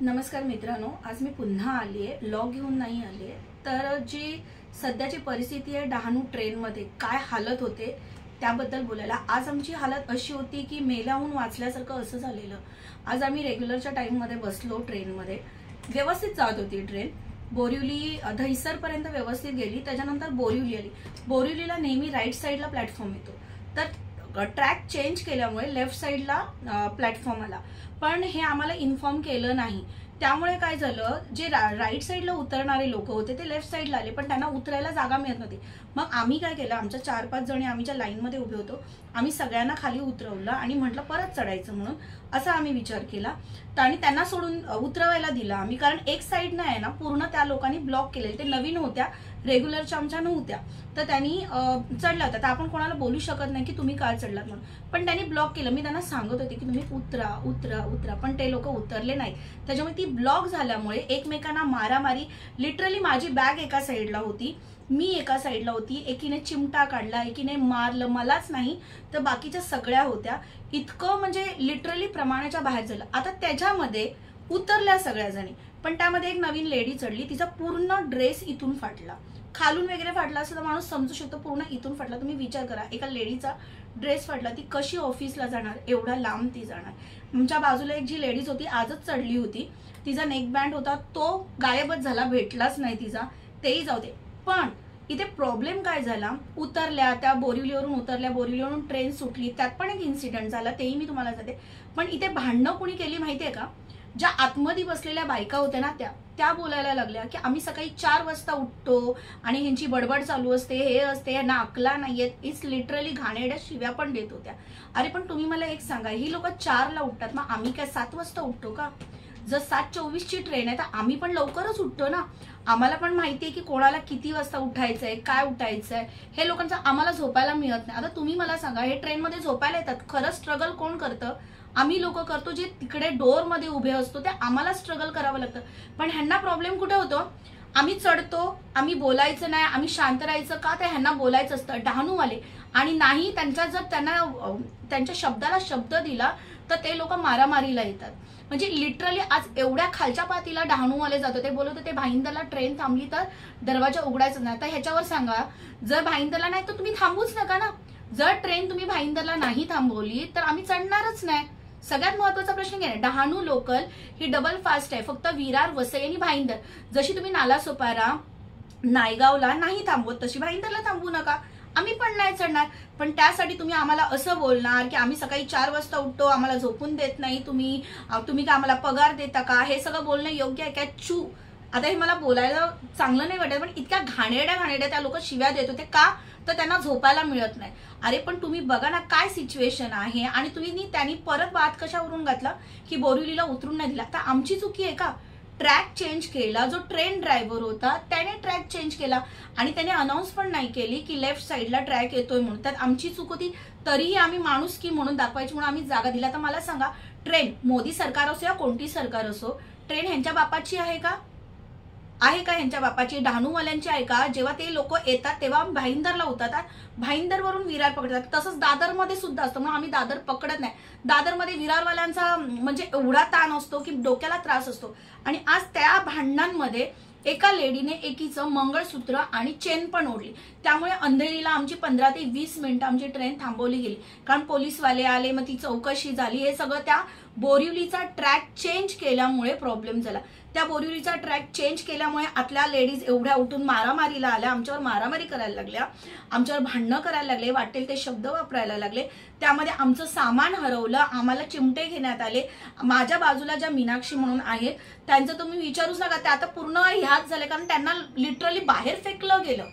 नमस्कार मित्रांनो, आज मी पुन्हा आली आहे, लॉग घेऊन नाही आली आहे। तर जी सध्याची परिस्थिती आहे डहाणू ट्रेनमध्ये काय हालत होते त्याबद्दल बोलायला। आज आमची हालत अशी होती की मेल्याहून वाचल्यासारखं असं झालेलं। आज आम्ही रेग्युलरच्या टाइममध्ये बसलो, ट्रेनमध्ये व्यवस्थित जात होती ट्रेन, बोरिवली दहिसर पर्यंत व्यवस्थित गेली। त्याच्यानंतर बोरिवली आली। बोरिवलीला नेहमी राईट साईडला प्लॅटफॉर्म येतो, तर ट्रॅक चेंज केल्यामुळे लेफ्ट साईडला प्लॅटफॉर्म आला, पण हे आम्हाला इन्फॉर्म केलं नाही। त्यामुळे काय झालं, जे राईट साईडला उतरणारे लोक होते ते लेफ्ट साईडला आले, पण त्यांना उतरायला जागा मिळत नव्हती। मग आम्ही काय केलं, आमच्या 4-5 जणी आम्ही ज्या लाईनमध्ये उभे होतो, आम्ही सगळ्यांना खाली उतरवलं आणि म्हटलं परत चढायचं म्हणून, असा आम्ही विचार केला। आणि त्यांना सोडून उतरवायला दिलं आम्ही, कारण एक साईड नाही आहे ना, पूर्ण त्या लोकांनी ब्लॉक केले। ते नवीन होत्या, रेग्युलरच्या आमच्या नव्हत्या, तर त्यांनी चढला होता। तर आपण कोणाला बोलू शकत नाही की तुम्ही का चढलात म्हणून, पण त्यांनी ब्लॉक केलं। मी त्यांना सांगत होते की तुम्ही उतरा उतरा उतरा, पण ते लोक उतरले नाही। त्याच्यामुळे ती ब्लॉक झाल्यामुळे एकमेकांना मारामारी, लिटरली माझी बॅग एका साईडला होती, मी एका साईडला होती, एकीने चिमटा काढला, एकीने मारलं, मलाच नाही तर बाकीच्या सगळ्या होत्या। इतकं म्हणजे लिटरली प्रमाणाच्या बाहेर झालं। आता त्याच्यामध्ये उतरल्या सगळ्या जणी, पण त्यामध्ये एक नवीन लेडी चढली, तिचा पूर्ण ड्रेस इथून फाटला, खालून वगैरे फाटला असं तर माणूस समजू शकतो, पूर्ण इथून फाटला। तुम्ही विचार करा, एका लेडीचा ड्रेस फाटला, ती कशी ऑफिसला जाणार, एवढा लांब ती जाणार। आमच्या बाजूला एक जी लेडीज होती, आजच चढली होती, तिचा नेक बँड होता, तो गायबच झाला, भेटलाच नाही तिचा, तेही जाऊ दे। पण इथे प्रॉब्लेम काय झाला, उतरल्या त्या, बोरिवलीवरून उतरल्या, बोरिवलीवरून ट्रेन सुटली, त्यात पण एक इन्सिडेंट झाला, तेही मी तुम्हाला सांगते। पण इथे भांडणं कुणी केली माहितीये का, ज्या आतमध्ये बसलेल्या बायका होत्या ना, त्या बोलायला लागल्या की आम्ही सकाळी 4 वाजता उठतो आणि ह्यांची बडबड चालू असते, हे असते, यांना अकला नाहीयेत, इट्स लिटरली घाणेरड्या शिव्या पण देत होत्या। अरे पण तुम्ही मला एक सांगा, ही लोक 4 ला उठतात, मग आम्ही काय 7 वाजता उठतो का? जर 7:24 ची ट्रेन आहे तर आम्ही पण लवकरच उठतो ना। आम्हाला पण माहितीये की कोणाला किती वाजता उठायचंय, काय उठायचंय, हे लोकांचं आम्हाला झोपायला मिळत नाही। आता तुम्ही मला सांगा, हे ट्रेनमध्ये झोपायला येतात, खरंच स्ट्रगल कोण करतं? आम्ही लोक करतो, जे तिकडे डोअर मध्ये उभे असतो, ते आम्हाला स्ट्रगल करावं लागतं। पण ह्यांना प्रॉब्लेम कुठे होतो, आम्ही चढतो, आम्ही बोलायचं नाही, आम्ही शांत राहायचं का, ते ह्यांना बोलायचं असतं डहाणूवाले, आणि नाही त्यांचा जर त्यांना त्यांच्या शब्दाला शब्द दिला तर ते लोक मारामारीला येतात। म्हणजे लिटरली आज एवढ्या खालच्या पातीला डहाणूवाले जातो, ते बोलत होते भाईंदरला ट्रेन थांबली तर दरवाजा उघडायचा नाही। आता ह्याच्यावर सांगा, जर भाईंदरला नाही तर तुम्ही थांबूच नका ना। जर ट्रेन तुम्ही भाईंदरला नाही थांबवली तर आम्ही चढणारच नाही। सगळ्यात महत्त्वाचा प्रश्न काय, डहाणू लोकल ही डबल फास्ट आहे, फक्त विरार, वसई आणि भाईंदर। जशी तुम्ही नालासोपारा, नायगावला नाही थांबवत, तशी भाईंदरला थांबवू नका, आम्ही पण नाही चढणार। पण त्यासाठी तुम्ही आम्हाला असं बोलणार की आम्ही सकाळी 4 वाजता उठतो, आम्हाला झोपून देत नाही, तुम्ही काय आम्हाला पगार देता का? हे सगळं बोलणं योग्य आहे का? चू, आता हे मला बोलायला चांगलं नाही वाटत, पण इतक्या घाणेरड्या त्या लोक शिव्या देत होते का, तर त्यांना झोपायला मिळत नाही। अरे पण तुम्ही बघा ना काय सिच्युएशन आहे, आणि त्यांनी परत वाद कशावरून घातला की बोरिवलीला उतरून नाही दिला। तर आमची चुकी आहे का? ट्रॅक चेंज केला, जो ट्रेन ड्रायव्हर होता त्याने ट्रॅक चेंज केला, आणि त्याने अनाउन्स पण नाही केली की लेफ्ट साईडला ट्रॅक येतोय म्हणून। त्यात आमची चूक होती, तरीही आम्ही माणुसकी म्हणून दाखवायची म्हणून आम्ही जागा दिला। तर मला सांगा, ट्रेन मोदी सरकार असो या कोणती सरकार असो, ट्रेन ह्यांच्या बापाची आहे का? आहे का ह्यांच्या बापाची? डहाणूवाल्यांची आहे का? जेव्हा ते लोक येतात तेव्हा भाईंदरला उतरतात, भाईंदरवरून विरार पकडतात। तसंच दादरमध्ये सुद्धा असतं, म्हणून आम्ही दादर पकडत नाही। दादरमध्ये विरारवाल्यांचा म्हणजे एवढा ताण असतो की डोक्याला त्रास असतो। आणि आज त्या भांडणांमध्ये एका लेडीने एकीचं मंगळसूत्र आणि चेन पण ओढली, त्यामुळे अंधेरीला आमची 15 ते 20 मिनिटं आमची ट्रेन थांबवली गेली, कारण पोलीसवाले आले, मग ती चौकशी झाली। हे सगळं त्या बोरिवलीचा ट्रॅक चेंज केल्यामुळे प्रॉब्लेम झाला। त्या बोरिवलीचा ट्रॅक चेंज केल्यामुळे आतल्या लेडीज एवढ्या उठून मारामारीला आल्या, आमच्यावर मारामारी करायला लागल्या, आमच्यावर भांडणं करायला लागले, वाटेल ते शब्द वापरायला लागले। त्यामध्ये आमचं सामान हरवलं, आम्हाला चिमटे घेण्यात आले। माझ्या बाजूला ज्या मीनाक्षी म्हणून आहेत त्यांचं तुम्ही विचारूच नका, त्या आता पूर्ण ह्याच झाले, कारण त्यांना लिटरली बाहेर फेकलं गेलं।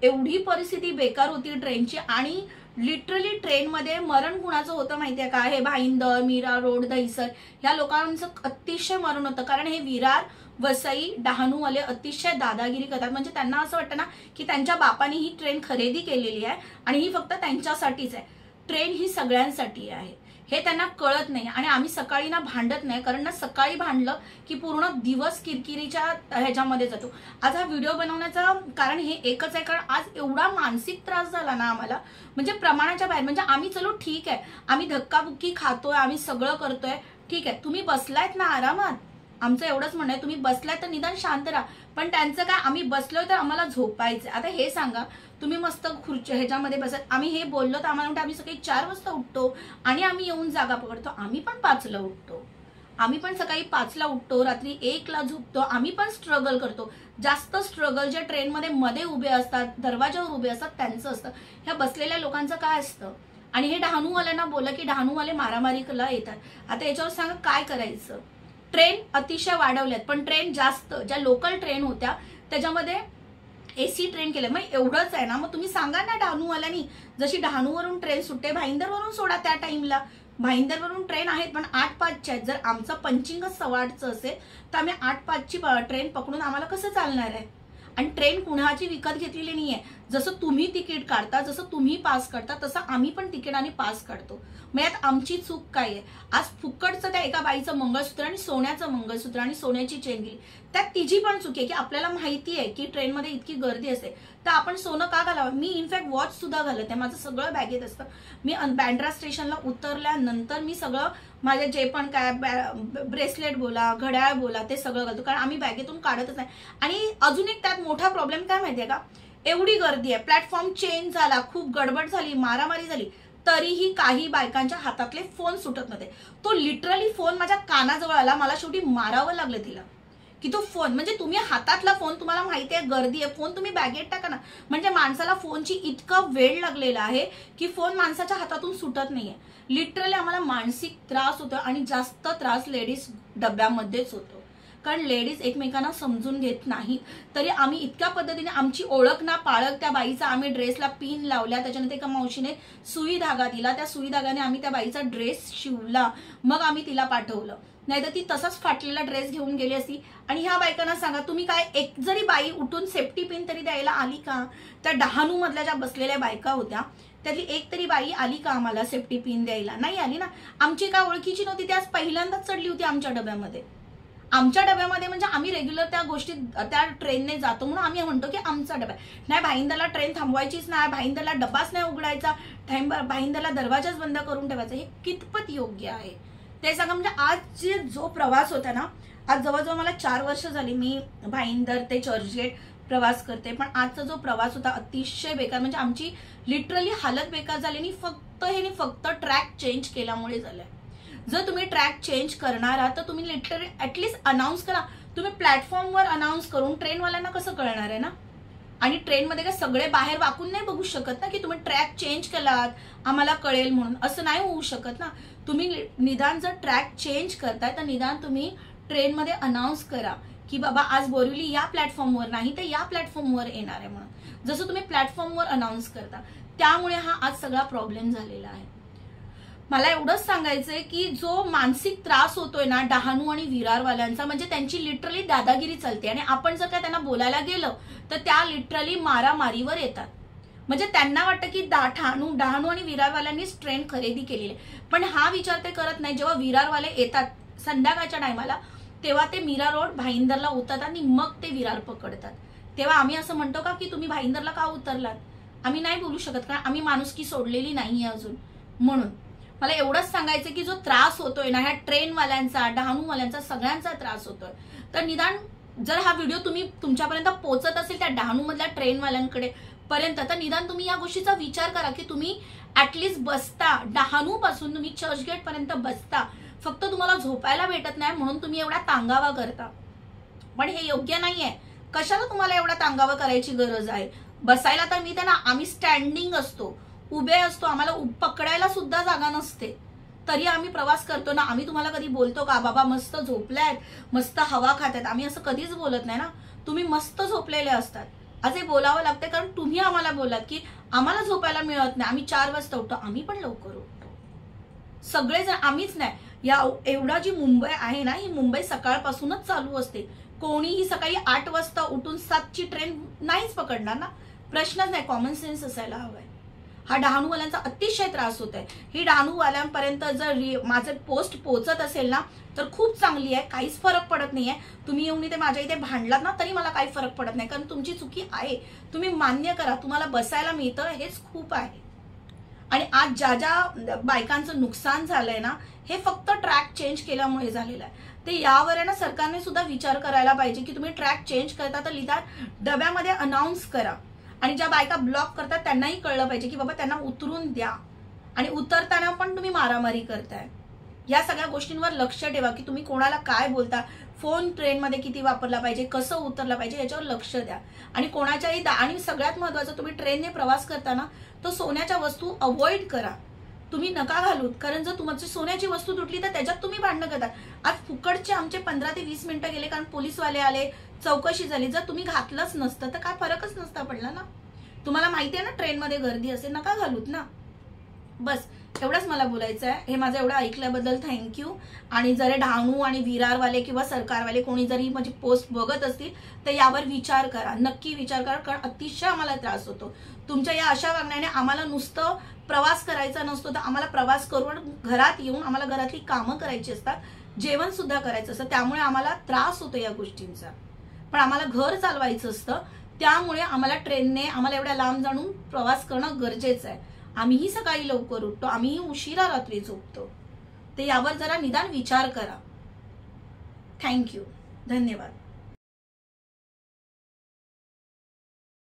एवढी परिस्थिती बेकार होती ट्रेनची, आणि लिटरली ट्रेनमध्ये मरण कुणाचं होतं माहितीये का? हे भाईंदर, मीरा रोड, दहिसर ह्या लोकांचं अतिशय मरण होतं, कारण हे विरार, वसई, डहाणूवाले अतिशय दादागिरी करतात। म्हणजे त्यांना असं वाटतं ना की त्यांच्या बापाने ही ट्रेन खरेदी केलेली आहे आणि ही फक्त त्यांच्यासाठीच आहे, ट्रेन ही सगळ्यांसाठी आहे, हे त्यांना कळत नाही। आणि आम्ही सकाळी ना भांडत नाही, कारण ना सकाळी भांडलं की पूर्ण दिवस किरकिरीच्या ह्याच्यामध्ये जातो। आज हा व्हिडिओ बनवण्याचं कारण हे एकच आहे, कारण आज एवढा मानसिक त्रास झाला ना आम्हाला, म्हणजे प्रमाणाच्या बाहेर। म्हणजे आम्ही चलो ठीक आहे, आम्ही धक्काबुक्की खातोय, आम्ही सगळं करतोय, ठीक आहे, तुम्ही बसलायत ना आरामात, आमचं एवढंच म्हणणं आहे, तुम्ही बसलाय तर निदान शांत राहा. पण त्यांचं काय, आम्ही बसलोय तर आम्हाला झोपायचं. आता हे सांगा, तुम्ही मस्त खुर्ची ह्याच्यामध्ये बसत, आम्ही हे बोललो तर आम्हाला म्हणतो आम्ही सकाळी 4 वाजता उठतो आणि आम्ही येऊन जागा पकडतो. आम्ही पण 5ला उठतो, आम्ही पण सकाळी 5ला उठतो, रात्री 1ला झोपतो. आम्ही पण स्ट्रगल करतो. जास्त स्ट्रगल जे ट्रेनमध्ये मध्ये उभे असतात, दरवाजावर उभे असतात, त्यांचं असतं. ह्या बसलेल्या लोकांचं काय असतं? आणि हे डहाणूवाल्यांना बोला की डहाणूवाले मारामारीला येतात. आता याच्यावर सांगा काय करायचं? ट्रेन अतिशय वाढवल्यात, पण ट्रेन जास्त ज्या लोकल ट्रेन होत्या त्याच्यामध्ये एसी ट्रेन केलं. मग एवढंच आहे ना, मग तुम्ही सांगा ना डहाणूवाल्यांनी, जशी डहाणूवरून ट्रेन सुटते भाईंदरवरून सोडा त्या टाइमला. भाईंदरवरून ट्रेन आहेत पण 8:05च्या आहेत. जर आमचं पंचिंगच 8:15चं असेल तर आम्ही 8:05ची ट्रेन पकडून आम्हाला कसं चालणार आहे? आणि ट्रेन कुणाची विकत घेतलेली नाहीये. जसं तुम्ही तिकीट काढता, जसं तुम्ही पास काढता, तसं आम्ही पण तिकीट आणि पास काढतो. मग यात आमची चूक काय आहे? आज फुकटचं त्या एका बाईचं मंगळसूत्र आणि सोन्याचं मंगळसूत्र आणि सोन्याची चेन गेली, त्यात तिची पण चूक आहे की आपल्याला माहिती आहे की ट्रेनमध्ये इतकी गर्दी असते तर आपण सोनं का घालावं? मी इनफॅक्ट वॉच सुद्धा घालत आहे, माझं सगळं बॅगेत असतं. मी बँड्रा स्टेशनला उतरल्यानंतर मी सगळं माझे जे पण काय ब्रेसलेट बोला, घड्याळ बोला, ते सगळं घालतो, कारण आम्ही बॅगेतून काढतच नाही. आणि अजून एक त्यात मोठा प्रॉब्लेम काय माहितीये का? एवढी गर्दी आहे, प्लॅटफॉर्म चेंज झाला, खूप गडबड झाली, मारामारी झाली, तरीही काही बायकांच्या हातातले फोन सुटत नव्हते. तो लिटरली फोन माझ्या कानाजवळ आला, मला शेवटी मारावं लागलं तिला की तो फोन, म्हणजे तुम्ही हातातला फोन, तुम्हाला माहिती आहे गर्दी आहे, फोन तुम्ही बॅगेत टाका ना. म्हणजे माणसाला फोनची इतका वेळ लागलेला आहे की फोन माणसाच्या हातातून सुटत नाहीये. लिटरली आम्हाला मानसिक त्रास होतो आणि जास्त त्रास लेडीज डब्यामध्येच होतो, कारण लेडीज एकमेकांना समजून घेत नाही. तरी आम्ही इतक्या पद्धतीने आमची ओळख ना पाळक त्या बाईचा आम्ही ड्रेसला पिन लावल्या, त्याच्यानंतर एका मावशीने सुई धागा दिला, त्या सुई धागाने आम्ही त्या बाईचा ड्रेस शिवला, मग आम्ही तिला पाठवलं. नाहीतर ती तसाच फाटलेला ड्रेस घेऊन गेली असती. आणि ह्या बायकांना सांगा, तुम्ही काय एक जरी बाई उठून सेफ्टी पिन तरी द्यायला आली का? त्या डहाणू मधल्या ज्या बसलेल्या बायका होत्या त्यातली एक तरी बाई आली का आम्हाला सेफ्टी पिन द्यायला? नाही आली ना. आमची काय ओळखीची नव्हती, ती आज पहिल्यांदाच चढली होती आमच्या डब्यामध्ये. आमच्या डब्यामध्ये म्हणजे आम्ही रेग्युलर त्या गोष्टी त्या ट्रेनने जातो म्हणून आम्ही म्हणतो की आमचा डबा नाही. भाईंदरला ट्रेन थांबवायचीच नाही, भाईंदरला डबाच नाही उघडायचा, भाईंदरला दरवाजाच बंद करून ठेवायचा. हे कितपत योग्य आहे ते सांगा. म्हणजे आज जो प्रवास होता ना, आज जवळजवळ मला 4 वर्ष झाली मी भाईंदर ते चर्चगेट प्रवास करते, पण आजचा जो प्रवास होता अतिशय बेकार. म्हणजे आमची लिटरली हालत बेकार झाली आणि फक्त ट्रॅक चेंज केल्यामुळे झालंय. जर तुम्ही ट्रॅक चेंज करणार आहात तर तुम्ही लिटरली ऍटलीस्ट अनाऊन्स करा. तुम्ही प्लॅटफॉर्मवर अनाऊन्स करून ट्रेनवाल्यांना कसं कळणार आहे ना? आणि ट्रेनमध्ये काय सगळे बाहेर वाकून नाही बघू शकत ना की तुम्ही ट्रॅक चेंज केलात आम्हाला कळेल म्हणून, असं नाही होऊ शकत ना. तुम्ही निदान जर ट्रॅक चेंज करताय तर निदान तुम्ही ट्रेनमध्ये अनाऊन्स करा की बाबा आज बोरिवली या प्लॅटफॉर्मवर नाही तर या प्लॅटफॉर्मवर येणार आहे म्हणून. जसं तुम्ही प्लॅटफॉर्मवर अनाऊन्स करता, त्यामुळे हा आज सगळा प्रॉब्लेम झालेला आहे. मला एवढंच सांगायचंय की जो मानसिक त्रास होतोय ना डहाणू आणि विरारवाल्यांचा, म्हणजे त्यांची लिटरली दादागिरी चालते आणि आपण जर का त्यांना बोलायला गेलं तर त्या लिटरली मारामारीवर येतात. म्हणजे त्यांना वाटतं की डहाणू आणि विरारवाल्यांनीच ट्रेन खरेदी केलेली आहे, पण हा विचार ते करत नाही. जेव्हा विरारवाले येतात संध्याकाळच्या टायमाला तेव्हा ते मीरा रोड भाईंदरला उतरतात आणि मग ते विरार पकडतात. तेव्हा आम्ही असं म्हणतो का की तुम्ही भाईंदरला का उतरलात? आम्ही नाही बोलू शकत, कारण आम्ही माणुसकी सोडलेली नाहीये अजून. म्हणून मला एवढंच सांगायचं की जो त्रास होतोय ना ह्या ट्रेनवाल्यांचा, डहाणूवाल्यांचा, सगळ्यांचा त्रास होतोय, तर निदान जर हा व्हिडिओ तुमच्यापर्यंत पोहोचत असेल त्या डहाणू मधल्या ट्रेनवाल्यांकडे पर्यंत, तर निदान तुम्ही या गोष्टीचा विचार करा की तुम्ही ऍटलीस्ट बसता, डहाणू पासून तुम्ही चर्चगेट पर्यंत बसता, फक्त तुम्हाला झोपायला भेटत नाही म्हणून तुम्ही एवढा तांगावा करता. पण हे योग्य नाहीये. कशाला तुम्हाला एवढा तांगावा करायची गरज आहे? बसायला तर मी त्यांना, आम्ही स्टँडिंग असतो, उभे असतो, आम्हाला पकडायला सुद्धा जागा नसते, तरी आम्ही प्रवास करतो ना. आम्ही तुम्हाला कधी बोलतो का बाबा मस्त झोपल्यात, मस्त हवा खात्यात? आम्ही असं कधीच बोलत नाही ना. तुम्ही मस्त झोपलेले असतात, आज हे बोलावं लागते, कारण तुम्ही आम्हाला बोलात की आम्हाला झोपायला मिळत नाही, आम्ही 4 वाजता उठतो. आम्ही पण लवकर उठतो सगळेजण, आम्हीच नाही. या एवढा जी मुंबई आहे ना, ही मुंबई सकाळपासूनच चालू असते. कोणीही सकाळी 8 वाजता उठून 7ची ट्रेन नाहीच पकडणार ना, प्रश्नच नाही. कॉमन सेन्स असायला हवाय. हा डहाणूवाल्यांचा अतिशय त्रास होत आहे. ही डहाणूवाल्यांपर्यंत जर माझे पोस्ट पोहोचत असेल ना तर खूप चांगली आहे, काहीच फरक पडत नाहीये. तुम्ही येऊन इथे माझ्या इथे भांडलात ना तरी मला काही फरक पडत नाही, कारण तुमची चुकी आहे. तुम्ही मान्य करा, तुम्हाला बसायला मिळतं हेच खूप आहे. आणि आज ज्या ज्या बायकांचं नुकसान झालंय ना, हे फक्त ट्रॅक चेंज केल्यामुळे झालेलं आहे. ते यावर आहे ना सरकारने सुद्धा विचार करायला पाहिजे की तुम्ही ट्रॅक चेंज करता तर लिहितात डब्यामध्ये अनाऊन्स करा, आणि ज्या बायका ब्लॉक करतात त्यांनाही कळलं पाहिजे की बाबा त्यांना उतरून द्या, आणि उतरताना पण तुम्ही मारामारी करताय. या सगळ्या गोष्टींवर लक्ष ठेवा की तुम्ही कोणाला काय बोलता, फोन ट्रेनमध्ये किती वापरला पाहिजे, कसं उतरला पाहिजे याच्यावर लक्ष द्या. आणि कोणाच्याही आणि सगळ्यात महत्त्वाचं, तुम्ही ट्रेनने प्रवास करताना तो सोन्याच्या वस्तू अवॉइड करा, तुम्ही नका घालूत. कारण जर तुमची सोन्याची वस्तू तुटली तर त्याच्यात तुम्ही भांडणं करतात. आज फुकटचे आमचे 15 ते 20 मिनिटं गेले कारण पोलीसवाले आले, चौकशी झाली. जर तुम्ही घातलंच नसतं तर काय फरकच नसता पडला ना. तुम्हाला माहिती आहे ना ट्रेनमध्ये गर्दी असेल, नका घालूत ना. बस एवढंच मला बोलायचं आहे. हे माझं एवढं ऐकल्याबद्दल थँक्यू. आणि जर डहाणू आणि विरारवाले किंवा सरकारवाले कोणी जरी माझी पोस्ट बघत असतील तर यावर विचार करा, नक्की विचार करा. कारण अतिशय आम्हाला त्रास होतो तुमच्या या अशा वागण्याने. आम्हाला नुसतं प्रवास करायचा नसतो तर आम्हाला प्रवास करून घरात येऊन आम्हाला घरातली कामं करायची असतात, जेवण सुद्धा करायचं असतं. त्यामुळे आम्हाला त्रास होतो या गोष्टींचा. पण आम्हाला घर चालवायचं असतं, त्यामुळे आम्हाला ट्रेनने आम्हाला एवढ्या लांब जाणून प्रवास करणं गरजेचं आहे. आम्हीही सकाळी लवकर उठतो, आम्हीही उशिरा रात्री झोपतो. ते यावर जरा निदान विचार करा. थँक्यू, धन्यवाद.